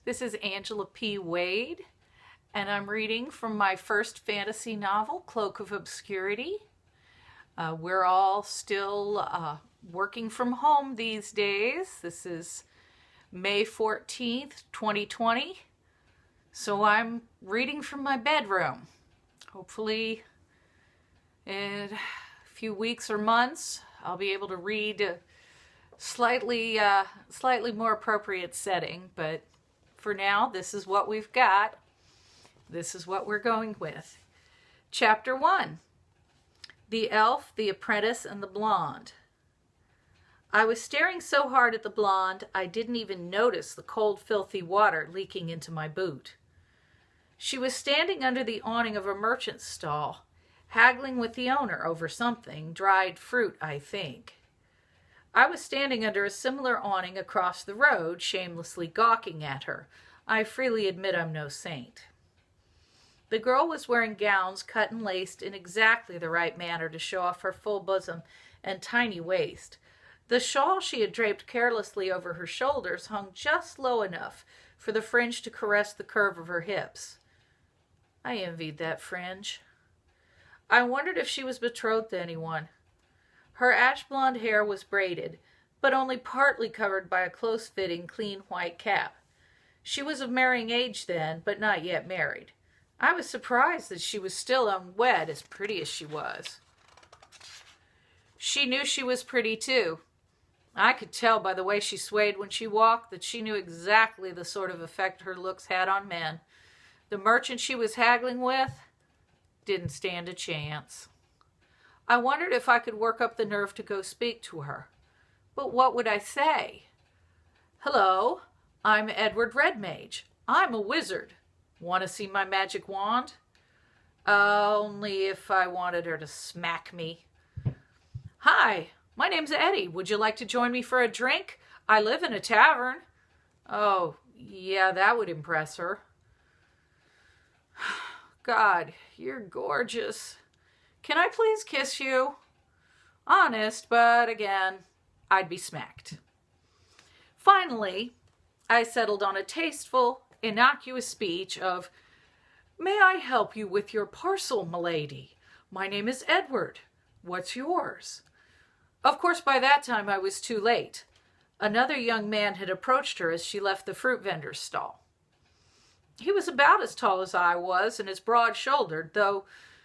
This is Angela P. Wade, and I'm reading from my first fantasy novel, Cloak of Obscurity. We're all still working from home these days. This is May 14th, 2020. So I'm reading from my bedroom. Hopefully in a few weeks or months, I'll be able to read a slightly more appropriate setting, but for now, this is what we've got. This is what we're going with. Chapter 1. The Elf, the Apprentice, and the Blonde. I was staring so hard at the blonde, I didn't even notice the cold, filthy water leaking into my boot. She was standing under the awning of a merchant's stall, haggling with the owner over something, dried fruit, I think. I was standing under a similar awning across the road, shamelessly gawking at her. I freely admit I'm no saint. The girl was wearing gowns cut and laced in exactly the right manner to show off her full bosom and tiny waist. The shawl she had draped carelessly over her shoulders hung just low enough for the fringe to caress the curve of her hips. I envied that fringe. I wondered if she was betrothed to anyone. Her ash blonde hair was braided, but only partly covered by a close-fitting, clean white cap. She was of marrying age then, but not yet married. I was surprised that she was still unwed, as pretty as she was. She knew she was pretty, too. I could tell by the way she swayed when she walked that she knew exactly the sort of effect her looks had on men. The merchant she was haggling with didn't stand a chance. I wondered if I could work up the nerve to go speak to her. But what would I say? Hello, I'm Edward Red Mage. I'm a wizard. Want to see my magic wand? Only if I wanted her to smack me. Hi, my name's Eddie. Would you like to join me for a drink? I live in a tavern. Oh, yeah, that would impress her. God, you're gorgeous. Can I please kiss you? Honest, but again, I'd be smacked. Finally, I settled on a tasteful, innocuous speech of, May I help you with your parcel, milady? My name is Edward. What's yours? Of course, by that time I was too late. Another young man had approached her as she left the fruit vendor's stall. He was about as tall as I was and as broad-shouldered, though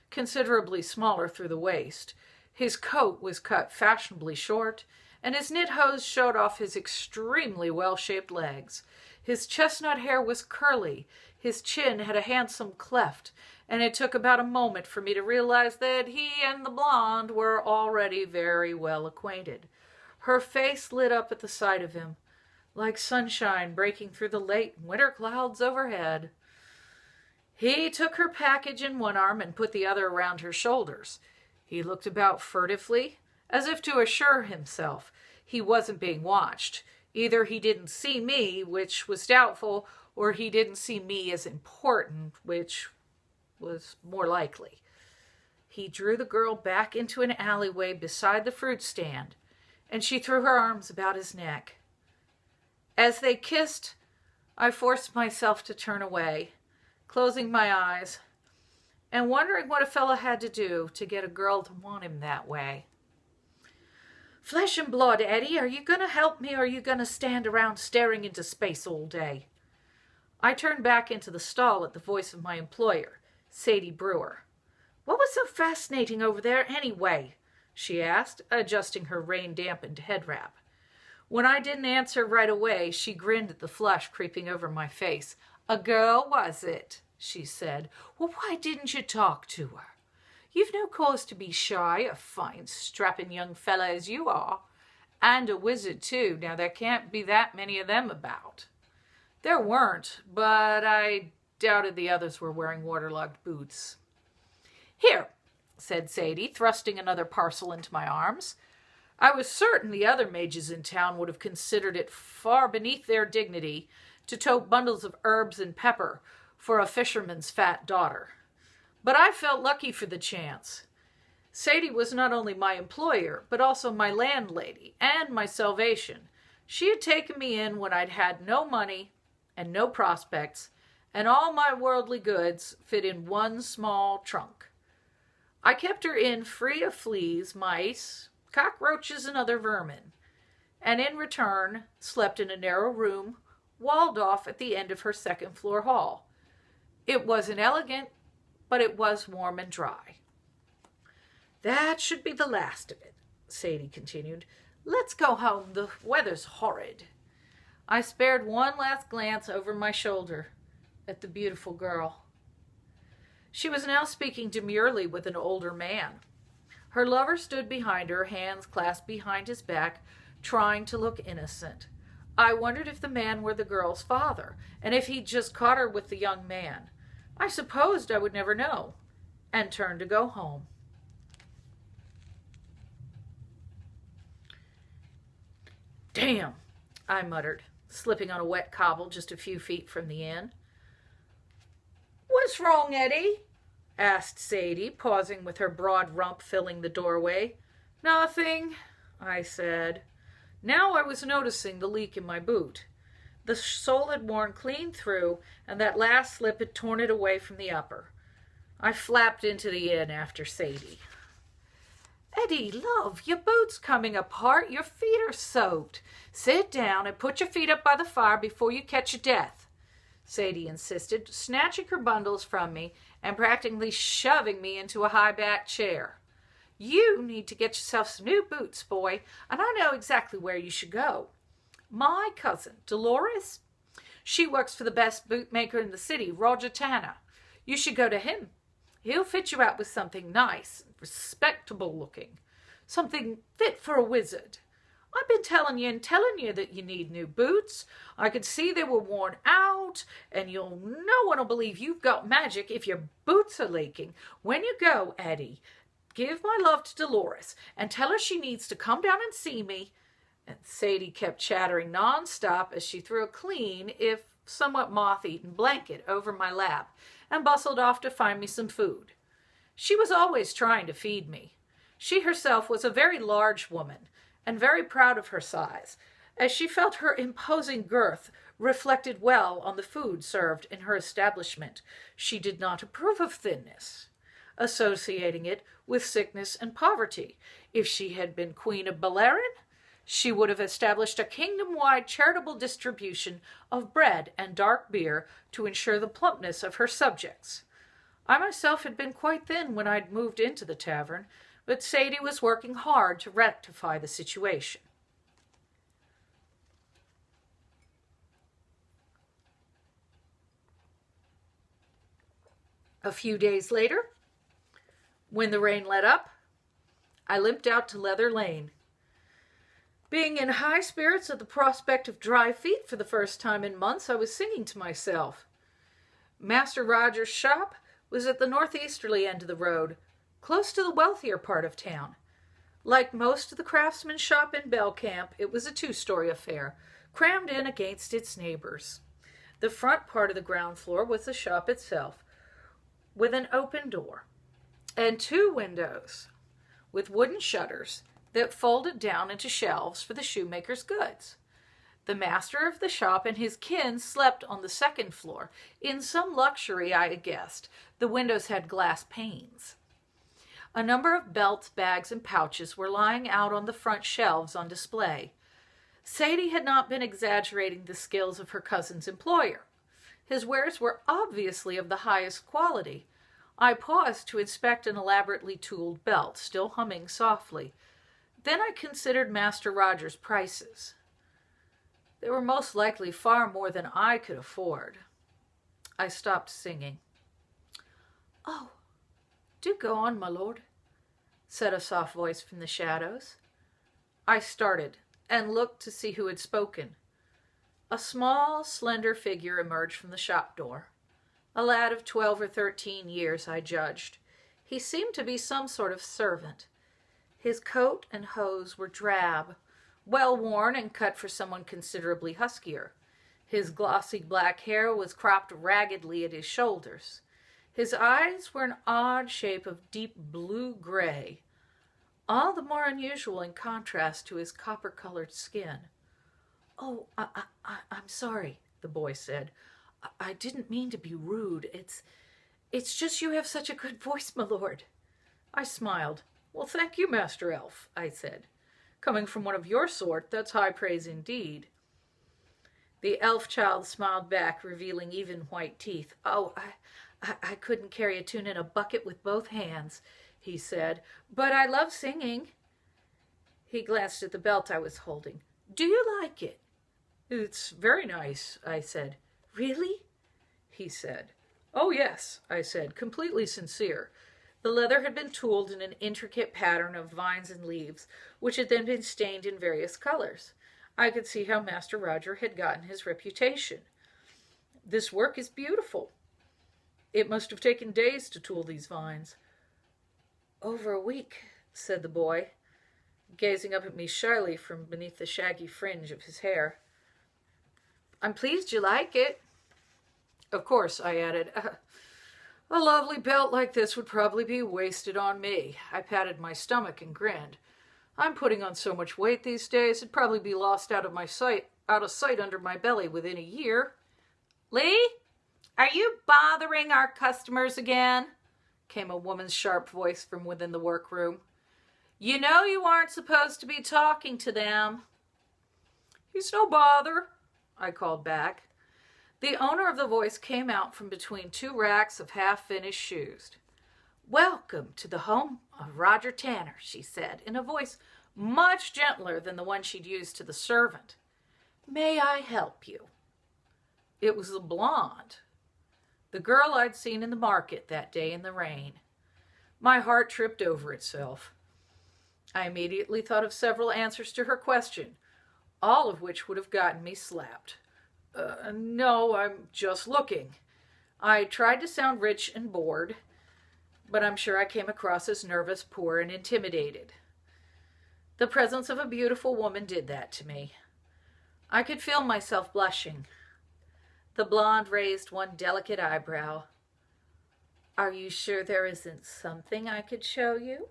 considerably smaller through the waist. His coat was cut fashionably short, and his knit hose showed off his extremely well-shaped legs. His chestnut hair was curly, his chin had a handsome cleft, and it took about a moment for me to realize that he and the blonde were already very well acquainted. Her face lit up at the sight of him, like sunshine breaking through the late winter clouds overhead. He took her package in one arm and put the other around her shoulders. He looked about furtively, as if to assure himself he wasn't being watched. Either he didn't see me, which was doubtful, or he didn't see me as important, which was more likely. He drew the girl back into an alleyway beside the fruit stand, and she threw her arms about his neck. As they kissed, I forced myself to turn away, closing my eyes, and wondering what a fellow had to do to get a girl to want him that way. Flesh and blood, Eddie, are you going to help me or are you going to stand around staring into space all day? I turned back into the stall at the voice of my employer, Sadie Brewer. What was so fascinating over there anyway? She asked, adjusting her rain-dampened head wrap. When I didn't answer right away, she grinned at the flush creeping over my face. A girl, was it? She said. Well, why didn't you talk to her? You've no cause to be shy, a fine, strapping young fella as you are. And a wizard, too. Now, there can't be that many of them about. There weren't, but I doubted the others were wearing waterlogged boots. Here, said Sadie, thrusting another parcel into my arms. I was certain the other mages in town would have considered it far beneath their dignity to tote bundles of herbs and pepper for a fisherman's fat daughter. But I felt lucky for the chance. Sadie was not only my employer, but also my landlady and my salvation. She had taken me in when I'd had no money and no prospects, and all my worldly goods fit in one small trunk. I kept her in free of fleas, mice, cockroaches, and other vermin, and in return slept in a narrow room walled off at the end of her second-floor hall. It wasn't elegant, but it was warm and dry. That should be the last of it, Sadie continued. Let's go home. The weather's horrid. I spared one last glance over my shoulder at the beautiful girl. She was now speaking demurely with an older man. Her lover stood behind her, hands clasped behind his back, trying to look innocent. I wondered if the man were the girl's father, and if he'd just caught her with the young man. I supposed I would never know, and turned to go home. Damn, I muttered, slipping on a wet cobble just a few feet from the inn. What's wrong, Eddie? Asked Sadie, pausing with her broad rump filling the doorway. Nothing, I said. Now I was noticing the leak in my boot. The sole had worn clean through, and that last slip had torn it away from the upper. I flapped into the inn after Sadie. Eddie, love, your boot's coming apart. Your feet are soaked. Sit down and put your feet up by the fire before you catch your death, Sadie insisted, snatching her bundles from me and practically shoving me into a high-backed chair. You need to get yourself some new boots, boy, and I know exactly where you should go. My cousin, Dolores, she works for the best bootmaker in the city, Roger Tanner. You should go to him. He'll fit you out with something nice, respectable looking, something fit for a wizard. I've been telling you that you need new boots. I could see they were worn out, and no one will believe you've got magic if your boots are leaking. When you go, Eddie, give my love to Dolores and tell her she needs to come down and see me. And Sadie kept chattering nonstop as she threw a clean, if somewhat moth-eaten, blanket over my lap and bustled off to find me some food. She was always trying to feed me. She herself was a very large woman and very proud of her size, as she felt her imposing girth reflected well on the food served in her establishment. She did not approve of thinness, associating it with sickness and poverty. If she had been Queen of Beleriand, she would have established a kingdom-wide charitable distribution of bread and dark beer to ensure the plumpness of her subjects. I myself had been quite thin when I'd moved into the tavern, but Sadie was working hard to rectify the situation. A few days later, when the rain let up, I limped out to Leather Lane. Being in high spirits at the prospect of dry feet for the first time in months, I was singing to myself. Master Roger's shop was at the northeasterly end of the road, close to the wealthier part of town. Like most of the craftsman's shop in Bell Camp, it was a two-story affair, crammed in against its neighbors. The front part of the ground floor was the shop itself, with an open door, and two windows with wooden shutters that folded down into shelves for the shoemaker's goods. The master of the shop and his kin slept on the second floor. In some luxury, I had guessed. The windows had glass panes. A number of belts, bags, and pouches were lying out on the front shelves on display. Sadie had not been exaggerating the skills of her cousin's employer. His wares were obviously of the highest quality. I paused to inspect an elaborately tooled belt, still humming softly. Then I considered Master Roger's prices. They were most likely far more than I could afford. I stopped singing. "Oh, do go on, my lord," said a soft voice from the shadows. I started and looked to see who had spoken. A small, slender figure emerged from the shop door. A lad of 12 or 13 years, I judged. He seemed to be some sort of servant. His coat and hose were drab, well worn and cut for someone considerably huskier. His glossy black hair was cropped raggedly at his shoulders. His eyes were an odd shape of deep blue-gray, all the more unusual in contrast to his copper-colored skin. "Oh, I'm sorry," the boy said. I didn't mean to be rude. It's just you have such a good voice, my lord. I smiled. Well, thank you, Master Elf, I said. Coming from one of your sort, that's high praise indeed. The elf child smiled back, revealing even white teeth. Oh, I couldn't carry a tune in a bucket with both hands, he said, but I love singing. He glanced at the belt I was holding. Do you like it? It's very nice, I said. Really? He said. Oh, yes, I said, completely sincere. The leather had been tooled in an intricate pattern of vines and leaves, which had then been stained in various colors. I could see how Master Roger had gotten his reputation. This work is beautiful. It must have taken days to tool these vines. Over a week, said the boy, gazing up at me shyly from beneath the shaggy fringe of his hair. I'm pleased you like it. Of course, I added, a lovely belt like this would probably be wasted on me. I patted my stomach and grinned. I'm putting on so much weight these days, it'd probably be lost out of sight under my belly within a year. Lee, are you bothering our customers again? Came a woman's sharp voice from within the workroom. You know you aren't supposed to be talking to them. He's no bother, I called back. The owner of the voice came out from between two racks of half-finished shoes. Welcome to the home of Roger Tanner, she said, in a voice much gentler than the one she'd used to the servant. May I help you? It was the blonde, the girl I'd seen in the market that day in the rain. My heart tripped over itself. I immediately thought of several answers to her question, all of which would have gotten me slapped. No, I'm just looking. I tried to sound rich and bored, but I'm sure I came across as nervous, poor, and intimidated. The presence of a beautiful woman did that to me. I could feel myself blushing. The blonde raised one delicate eyebrow. Are you sure there isn't something I could show you?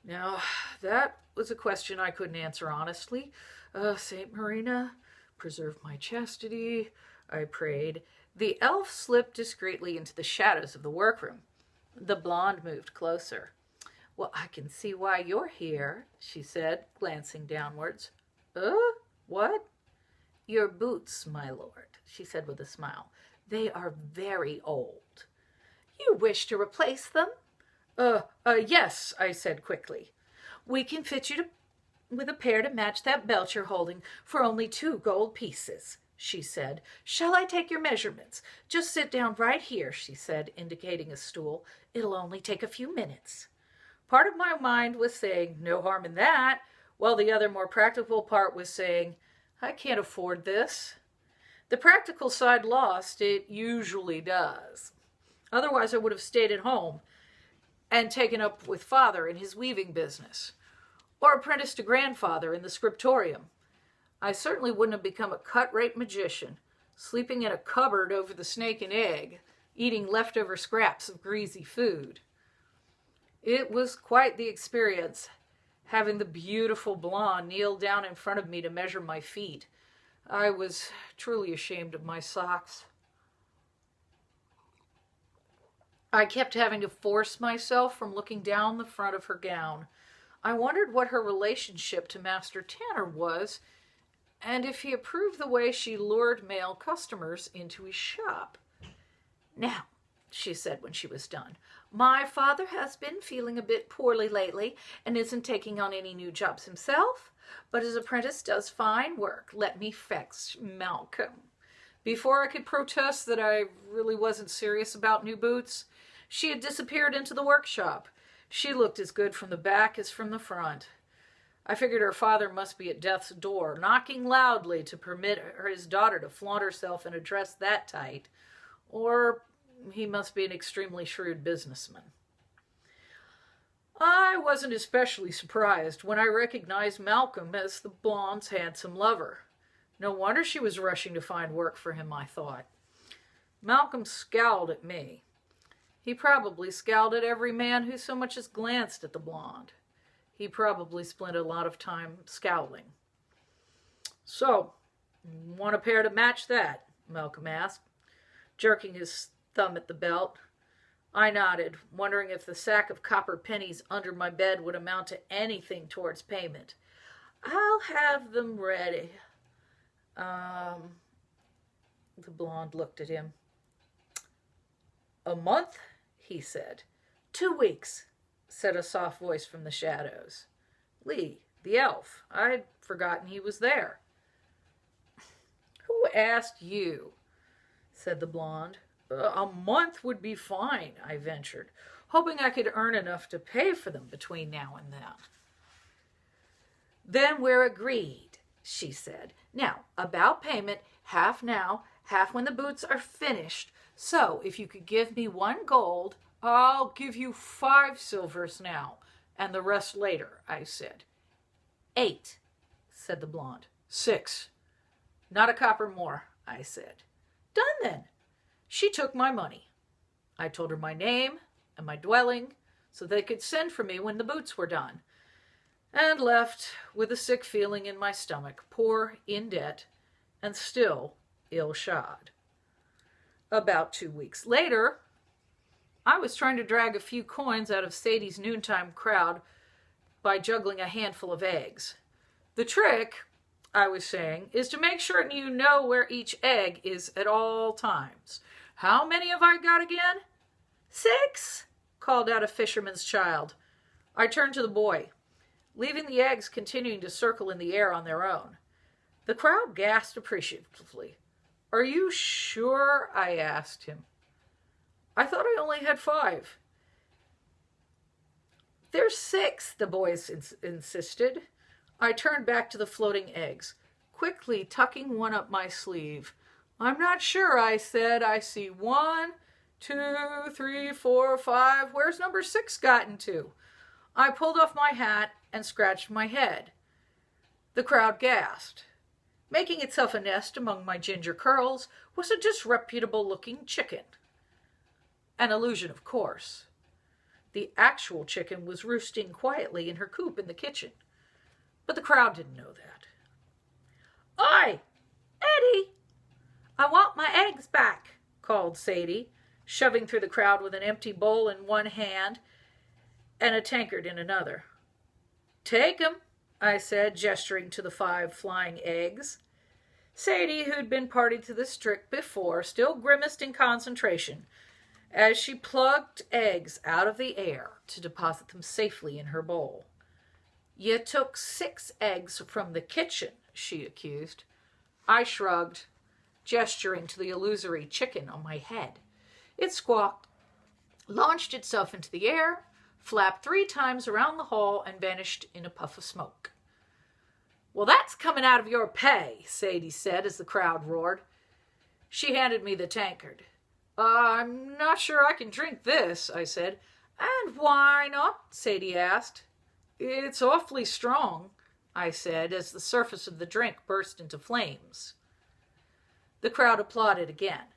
Now, that was a question I couldn't answer honestly. Saint Marina, preserve my chastity, I prayed. The elf slipped discreetly into the shadows of the workroom. The blonde moved closer. Well, I can see why you're here, she said, glancing downwards. What? Your boots, my lord, she said with a smile. They are very old. You wish to replace them? Yes, I said quickly. We can fit you with a pair to match that belt you're holding for only 2 gold pieces, she said. Shall I take your measurements? Just sit down right here, she said, indicating a stool. It'll only take a few minutes. Part of my mind was saying, no harm in that, while the other more practical part was saying, I can't afford this. The practical side lost, it usually does. Otherwise, I would have stayed at home and taken up with father in his weaving business, or apprenticed to grandfather in the scriptorium. I certainly wouldn't have become a cut-rate magician, sleeping in a cupboard over the snake and egg, eating leftover scraps of greasy food. It was quite the experience, having the beautiful blonde kneel down in front of me to measure my feet. I was truly ashamed of my socks. I kept having to force myself from looking down the front of her gown. I wondered what her relationship to Master Tanner was, and if he approved the way she lured male customers into his shop. Now, she said when she was done, my father has been feeling a bit poorly lately and isn't taking on any new jobs himself, but his apprentice does fine work. Let me fetch Malcolm. Before I could protest that I really wasn't serious about new boots, she had disappeared into the workshop. She looked as good from the back as from the front. I figured her father must be at death's door, knocking loudly to permit his daughter to flaunt herself in a dress that tight, or he must be an extremely shrewd businessman. I wasn't especially surprised when I recognized Malcolm as the blonde's handsome lover. No wonder she was rushing to find work for him, I thought. Malcolm scowled at me. He probably scowled at every man who so much as glanced at the blonde. He probably spent a lot of time scowling. So, want a pair to match that? Malcolm asked, jerking his thumb at the belt. I nodded, wondering if the sack of copper pennies under my bed would amount to anything towards payment. I'll have them ready. The blonde looked at him. A month? He said. 2 weeks, said a soft voice from the shadows. Lee, the elf. I'd forgotten he was there. Who asked you? Said the blonde. A month would be fine, I ventured, hoping I could earn enough to pay for them between now and then. Then we're agreed, she said. Now, about payment, half now, half when the boots are finished. So, if you could give me 1 gold, I'll give you 5 silvers now, and the rest later, I said. 8, said the blonde. 6. Not a copper more, I said. Done then. She took my money. I told her my name and my dwelling so they could send for me when the boots were done, and left with a sick feeling in my stomach, poor, in debt, and still ill-shod. About 2 weeks later, I was trying to drag a few coins out of Sadie's noontime crowd by juggling a handful of eggs. The trick, I was saying, is to make sure you know where each egg is at all times. How many have I got again? 6, called out a fisherman's child. I turned to the boy, leaving the eggs continuing to circle in the air on their own. The crowd gasped appreciatively. Are you sure? I asked him. I thought I only had 5. There's 6, the boys insisted. I turned back to the floating eggs, quickly tucking one up my sleeve. I'm not sure, I said. I see 1, 2, 3, 4, 5. Where's number 6 gotten to? I pulled off my hat and scratched my head. The crowd gasped. Making itself a nest among my ginger curls was a disreputable-looking chicken. An illusion, of course. The actual chicken was roosting quietly in her coop in the kitchen, but the crowd didn't know that. Oi, Eddie! I want my eggs back, called Sadie, shoving through the crowd with an empty bowl in one hand and a tankard in another. Take 'em, I said, gesturing to the 5 flying eggs. Sadie, who'd been party to this trick before, still grimaced in concentration as she plucked eggs out of the air to deposit them safely in her bowl. You took 6 eggs from the kitchen, she accused. I shrugged, gesturing to the illusory chicken on my head. It squawked, launched itself into the air, flapped 3 times around the hall, and vanished in a puff of smoke. Well, that's coming out of your pay, Sadie said as the crowd roared. She handed me the tankard. I'm not sure I can drink this, I said. And why not? Sadie asked. It's awfully strong, I said, as the surface of the drink burst into flames. The crowd applauded again,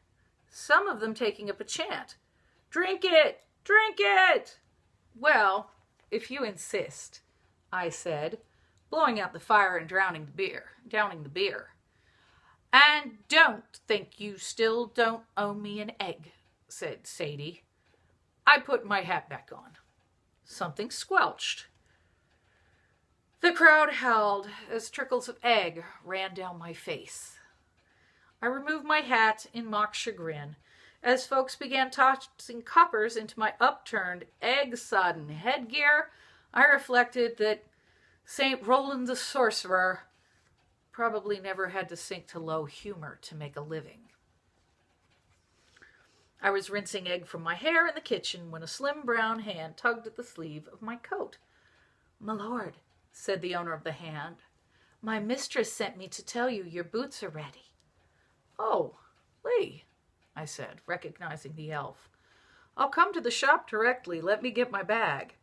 some of them taking up a chant. Drink it! Drink it! Well, if you insist, I said, blowing out the fire and downing the beer. And don't think you still don't owe me an egg, said Sadie. I put my hat back on. Something squelched. The crowd howled as trickles of egg ran down my face. I removed my hat in mock chagrin as folks began tossing coppers into my upturned, egg-sodden headgear. I reflected that St. Roland the Sorcerer probably never had to sink to low humor to make a living. I was rinsing egg from my hair in the kitchen when a slim brown hand tugged at the sleeve of my coat. My lord, said the owner of the hand, my mistress sent me to tell you your boots are ready. Oh, Lee, I said, recognizing the elf. I'll come to the shop directly. Let me get my bag.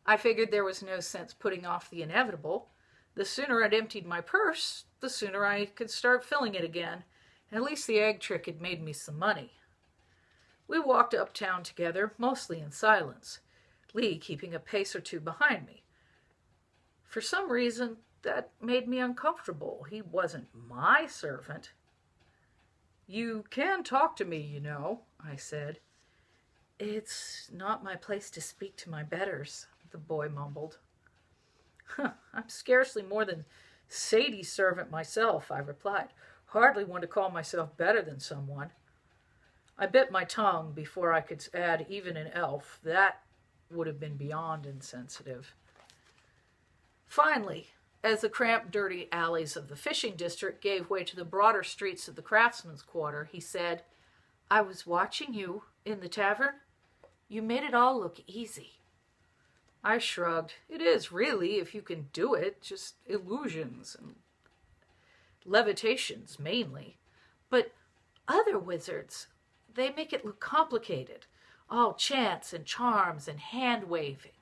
I figured there was no sense putting off the inevitable. The sooner I'd emptied my purse, the sooner I could start filling it again. At least the egg trick had made me some money. We walked uptown together, mostly in silence, Lee keeping a pace or 2 behind me. For some reason, that made me uncomfortable. He wasn't my servant. "You can talk to me, you know," I said. "It's not my place to speak to my betters," the boy mumbled. "I'm scarcely more than Sadie's servant myself," I replied. "Hardly one to call myself better than someone." I bit my tongue before I could add even an elf. That would have been beyond insensitive. Finally, as the cramped, dirty alleys of the fishing district gave way to the broader streets of the craftsman's quarter, he said, "I was watching you in the tavern. You made it all look easy." I shrugged. "It is, really, if you can do it. Just illusions and levitations, mainly. But other wizards, they make it look complicated. All chants and charms and hand-waving."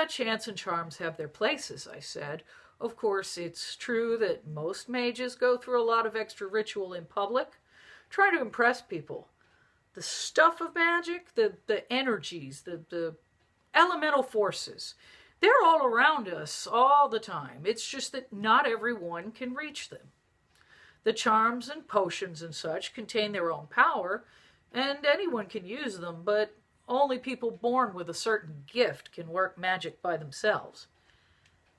Chants and charms have their places," I said. "Of course, it's true that most mages go through a lot of extra ritual in public, trying to impress people. The stuff of magic, the energies, the elemental forces, they're all around us all the time. It's just that not everyone can reach them. The charms and potions and such contain their own power, and anyone can use them, but only people born with a certain gift can work magic by themselves."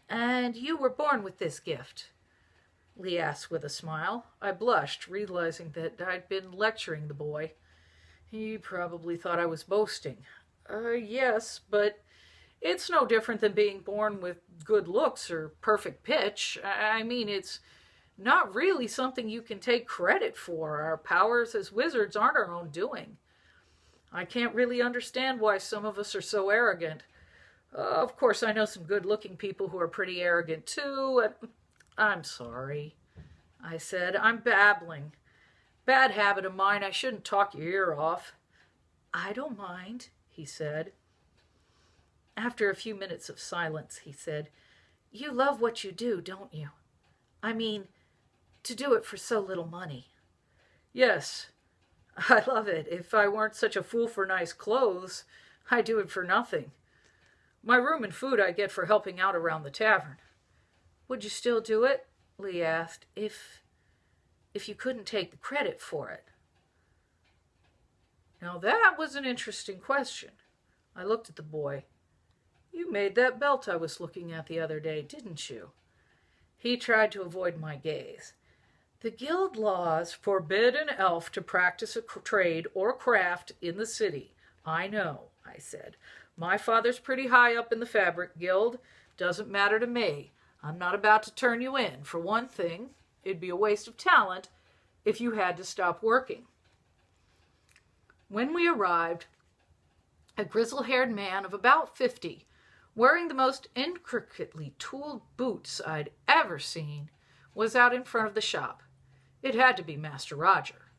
"And you were born with this gift?" Lee asked with a smile. I blushed, realizing that I'd been lecturing the boy. He probably thought I was boasting. Yes, but it's no different than being born with good looks or perfect pitch. I mean, it's not really something you can take credit for. Our powers as wizards aren't our own doing. I can't really understand why some of us are so arrogant. Of course, I know some good-looking people who are pretty arrogant, too. And I'm sorry," I said. "I'm babbling. Bad habit of mine. I shouldn't talk your ear off." "I don't mind," he said. After a few minutes of silence, he said, "You love what you do, don't you? I mean, to do it for so little money." "Yes, I love it. If I weren't such a fool for nice clothes, I'd do it for nothing. My room and food I get for helping out around the tavern." "Would you still do it?" Lee asked, if you couldn't take the credit for it." Now that was an interesting question. I looked at the boy. "You made that belt I was looking at the other day, didn't you?" He tried to avoid my gaze. "The guild laws forbid an elf to practice a trade or craft in the city. I know," I said. "My father's pretty high up in the fabric guild. Doesn't matter to me. I'm not about to turn you in. For one thing, it'd be a waste of talent if you had to stop working." When we arrived, a grizzle-haired man of about 50, wearing the most intricately tooled boots I'd ever seen, was out in front of the shop. It had to be Master Roger.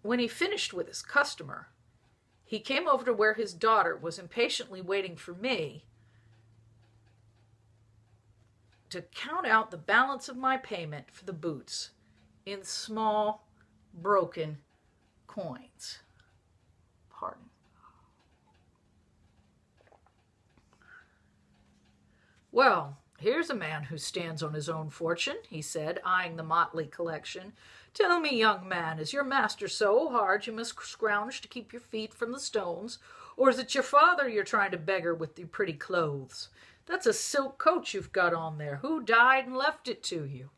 When he finished with his customer, he came over to where his daughter was impatiently waiting for me to count out the balance of my payment for the boots in small, broken coins. Pardon. "Well, here's a man who stands on his own fortune," he said, eyeing the motley collection. "Tell me, young man, is your master so hard you must scrounge to keep your feet from the stones, or is it your father you're trying to beggar with your pretty clothes? That's a silk coat you've got on there. Who died and left it to you?"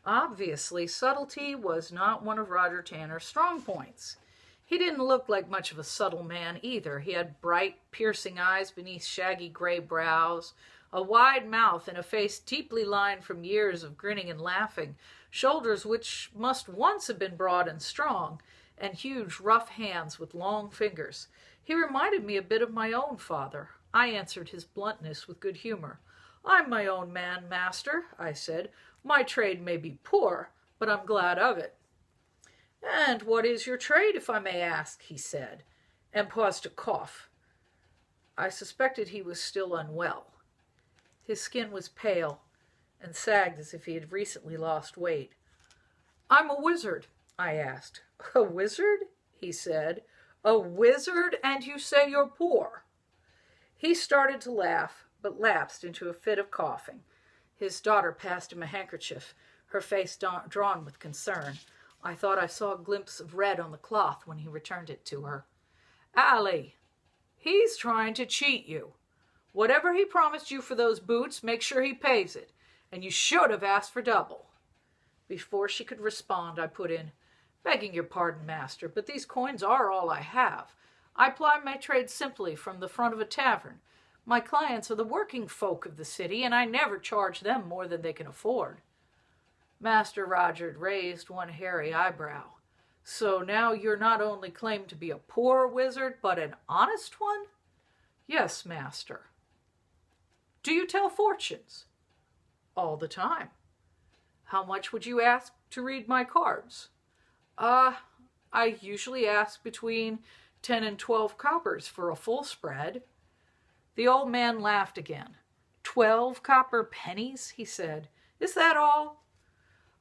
Obviously, subtlety was not one of Roger Tanner's strong points. He didn't look like much of a subtle man either. He had bright, piercing eyes beneath shaggy gray brows, a wide mouth and a face deeply lined from years of grinning and laughing, shoulders which must once have been broad and strong, and huge, rough hands with long fingers. He reminded me a bit of my own father. I answered his bluntness with good humor. "I'm my own man, master," I said. "My trade may be poor, but I'm glad of it." "And what is your trade, if I may ask?" he said, and paused to cough. I suspected he was still unwell. His skin was pale and sagged as if he had recently lost weight. "I'm a wizard," I asked. "A wizard?" he said. "A wizard, and you say you're poor?" He started to laugh, but lapsed into a fit of coughing. His daughter passed him a handkerchief, her face drawn with concern. I thought I saw a glimpse of red on the cloth when he returned it to her. "Allie, he's trying to cheat you. Whatever he promised you for those boots, make sure he pays it. And you should have asked for double." Before she could respond, I put in, "Begging your pardon, master, but these coins are all I have. I ply my trade simply from the front of a tavern. My clients are the working folk of the city, and I never charge them more than they can afford." Master Roger raised one hairy eyebrow. "So now you're not only claimed to be a poor wizard, but an honest one?" "Yes, master." "Do you tell fortunes?" "All the time." "How much would you ask to read my cards?" I usually ask between 10 and 12 coppers for a full spread." The old man laughed again. 12 copper pennies, he said. "Is that all?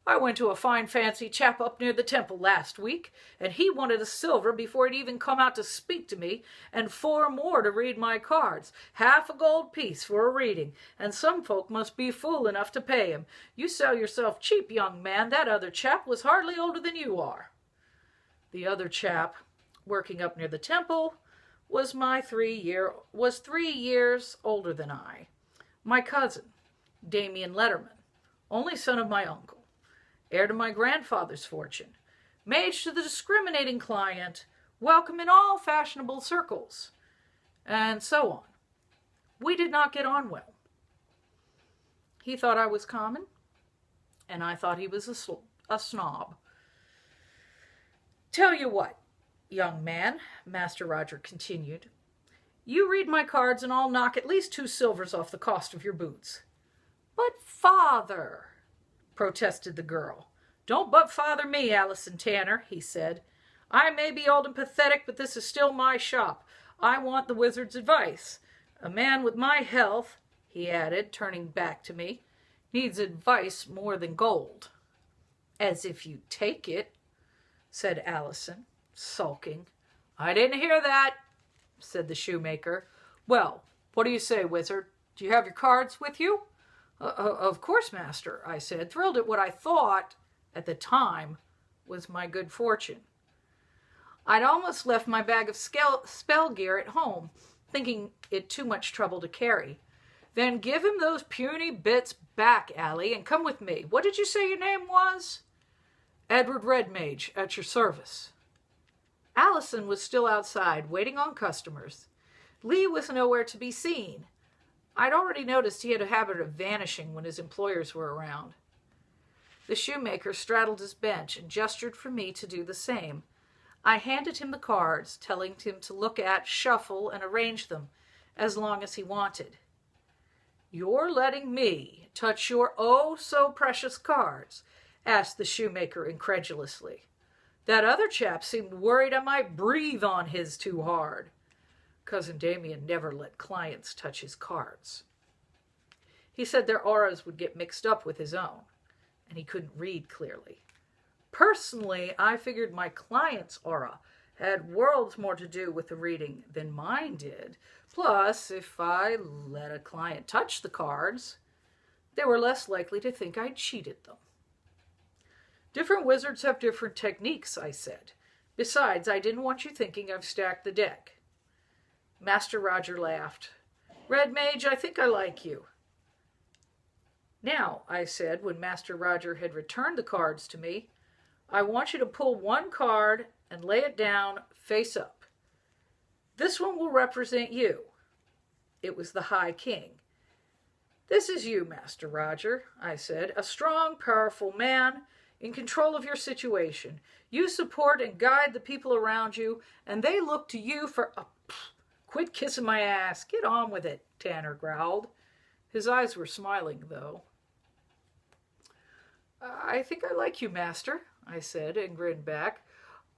I went to a fine fancy chap up near the temple last week, and he wanted a silver before he'd even come out to speak to me, and 4 more to read my cards, half a gold piece for a reading, and some folk must be fool enough to pay him. You sell yourself cheap, young man. That other chap was hardly older than you are." The other chap, working up near the temple, was 3 years older than I. My cousin, Damien Letterman, only son of my uncle, heir to my grandfather's fortune, mage to the discriminating client, welcome in all fashionable circles, and so on. We did not get on well. He thought I was common, and I thought he was a snob. "Tell you what, young man," Master Roger continued, "you read my cards and I'll knock at least 2 silvers off the cost of your boots." "But father," protested the girl. "Don't but father me, Allison Tanner," he said. "I may be old and pathetic, but this is still my shop. I want the wizard's advice. A man with my health," he added, turning back to me, "needs advice more than gold." "As if you take it," said Allison, sulking. "I didn't hear that," said the shoemaker. "Well, what do you say, wizard? Do you have your cards with you?" Of course, master," I said, thrilled at what I thought, at the time, was my good fortune. I'd almost left my bag of spell gear at home, thinking it too much trouble to carry. "Then give him those puny bits back, Allie, and come with me. What did you say your name was?" "Edward Red Mage, at your service." Allison was still outside, waiting on customers. Lee was nowhere to be seen. I'd already noticed he had a habit of vanishing when his employers were around. The shoemaker straddled his bench and gestured for me to do the same. I handed him the cards, telling him to look at, shuffle, and arrange them, as long as he wanted. "You're letting me touch your oh-so-precious cards?" asked the shoemaker incredulously. "That other chap seemed worried I might breathe on his too hard." Cousin Damien never let clients touch his cards. He said their auras would get mixed up with his own, and he couldn't read clearly. Personally, I figured my client's aura had worlds more to do with the reading than mine did. Plus, if I let a client touch the cards, they were less likely to think I'd cheated them. "Different wizards have different techniques," I said. "Besides, I didn't want you thinking I've stacked the deck." Master Roger laughed. "Red Mage, I think I like you." "Now," I said, when Master Roger had returned the cards to me, "I want you to pull one card and lay it down face up. This one will represent you." It was the High King. "This is you, Master Roger," I said, "a strong, powerful man in control of your situation. You support and guide the people around you, and they look to you for Quit kissing my ass. Get on with it," Tanner growled. His eyes were smiling, though. "I think I like you, master," I said, and grinned back.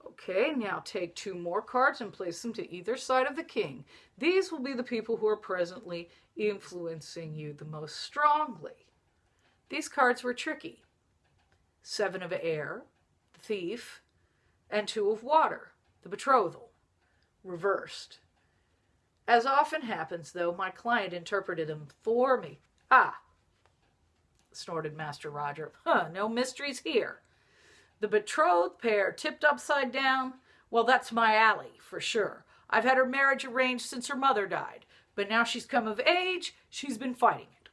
"Okay, now take 2 more cards and place them to either side of the king. These will be the people who are presently influencing you the most strongly." These cards were tricky. 7 of air, the thief, and 2 of water, the betrothal, reversed. As often happens, though, my client interpreted them for me. Ah, snorted Master Roger. No mysteries here. The betrothed pair tipped upside down? Well, that's my alley, for sure. I've had her marriage arranged since her mother died, but now she's come of age, she's been fighting it.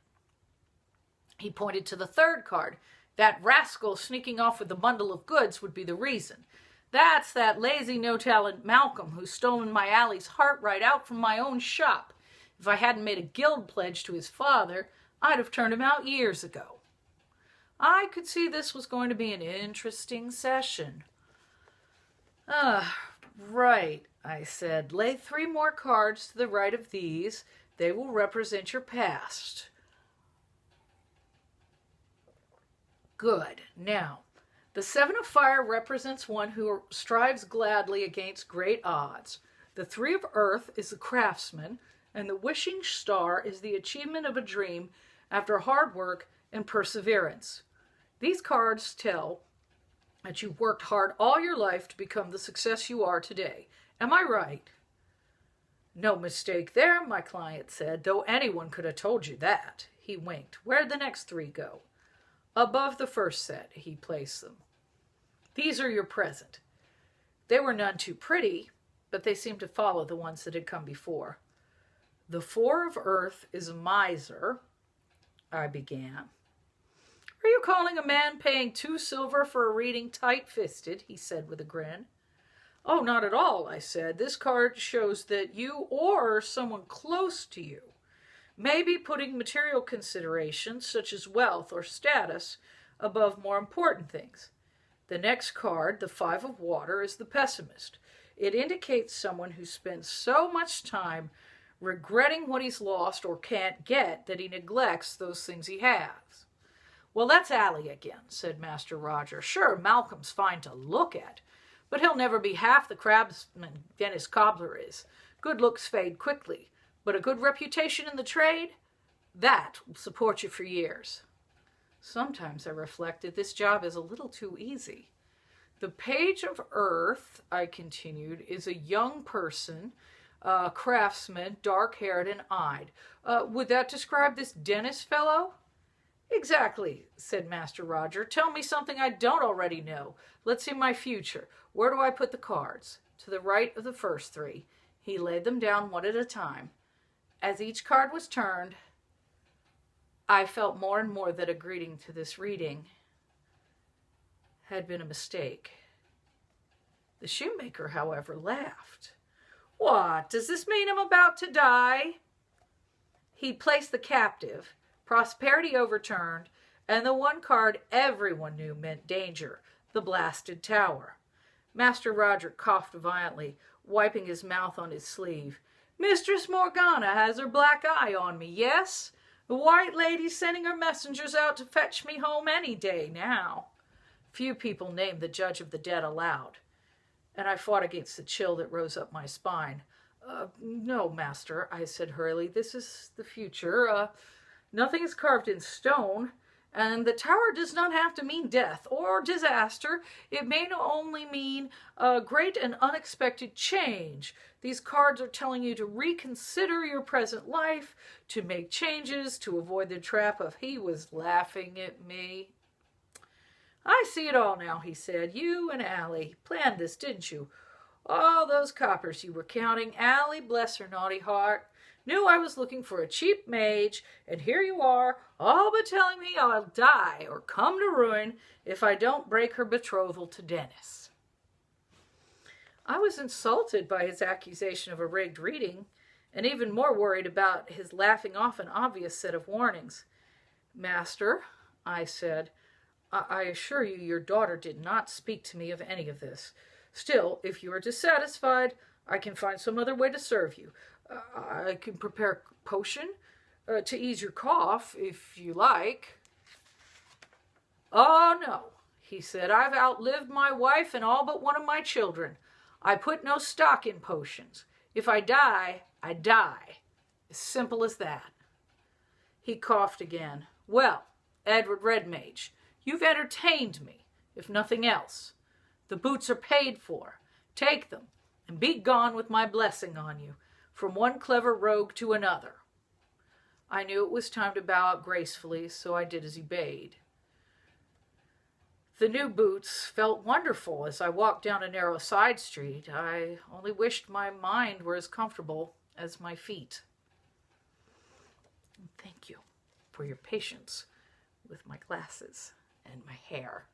He pointed to the third card. That rascal sneaking off with the bundle of goods would be the reason. That's that lazy, no-talent Malcolm who's stolen my alley's heart right out from my own shop. If I hadn't made a guild pledge to his father, I'd have turned him out years ago. I could see this was going to be an interesting session. Right, I said. Lay 3 more cards to the right of these. They will represent your past. Good. Now, the 7 of Fire represents one who strives gladly against great odds. The 3 of Earth is the craftsman, and the Wishing Star is the achievement of a dream after hard work and perseverance. These cards tell that you've worked hard all your life to become the success you are today. Am I right? No mistake there, my client said, though anyone could have told you that. He winked. Where'd the next 3 go? Above the first set, he placed them. These are your present. They were none too pretty, but they seemed to follow the ones that had come before. The 4 of Earth is a miser, I began. Are you calling a man paying 2 silver for a reading tight-fisted? He said with a grin. Oh, not at all, I said. This card shows that you or someone close to you may be putting material considerations, such as wealth or status, above more important things. The next card, the 5 of Water, is the pessimist. It indicates someone who spends so much time regretting what he's lost or can't get that he neglects those things he has. Well, that's Allie again, said Master Roger. Sure, Malcolm's fine to look at, but he'll never be half the craftsman Dennis Cobbler is. Good looks fade quickly, but a good reputation in the trade, that will support you for years. Sometimes, I reflected, this job is a little too easy. The Page of Earth, I continued, is a young person, craftsman, dark-haired and eyed. Would that describe this Dennis fellow? Exactly, said Master Roger. Tell me something I don't already know. Let's see my future. Where do I put the cards? To the right of the first 3. He laid them down one at a time. As each card was turned, I felt more and more that a greeting to this reading had been a mistake. The shoemaker, however, laughed. What? Does this mean I'm about to die? He placed the captive, prosperity overturned, and the one card everyone knew meant danger, the blasted tower. Master Roger coughed violently, wiping his mouth on his sleeve. Mistress Morgana has her black eye on me, yes? The White Lady's sending her messengers out to fetch me home any day now. Few people named the Judge of the Dead aloud, and I fought against the chill that rose up my spine. No, Master, I said hurriedly. This is the future. Nothing is carved in stone, and the tower does not have to mean death or disaster. It may only mean a great and unexpected change. These cards are telling you to reconsider your present life, to make changes, to avoid the trap of he was laughing at me. I see it all now, he said. You and Allie planned this, didn't you? All those coppers you were counting. Allie, bless her naughty heart, knew I was looking for a cheap mage, and here you are, all but telling me I'll die or come to ruin if I don't break her betrothal to Dennis. I was insulted by his accusation of a rigged reading, and even more worried about his laughing off an obvious set of warnings. Master, I said, I assure you your daughter did not speak to me of any of this. Still, if you are dissatisfied, I can find some other way to serve you. I can prepare a potion to ease your cough, if you like. Oh, no, he said. I've outlived my wife and all but one of my children. I put no stock in potions. If I die, I die. As simple as that. He coughed again. Well, Edward Red Mage, you've entertained me, if nothing else. The boots are paid for. Take them, and be gone with my blessing on you. from one clever rogue to another. I knew it was time to bow out gracefully, so I did as he bade. The new boots felt wonderful as I walked down a narrow side street. I only wished my mind were as comfortable as my feet. And thank you for your patience with my glasses and my hair.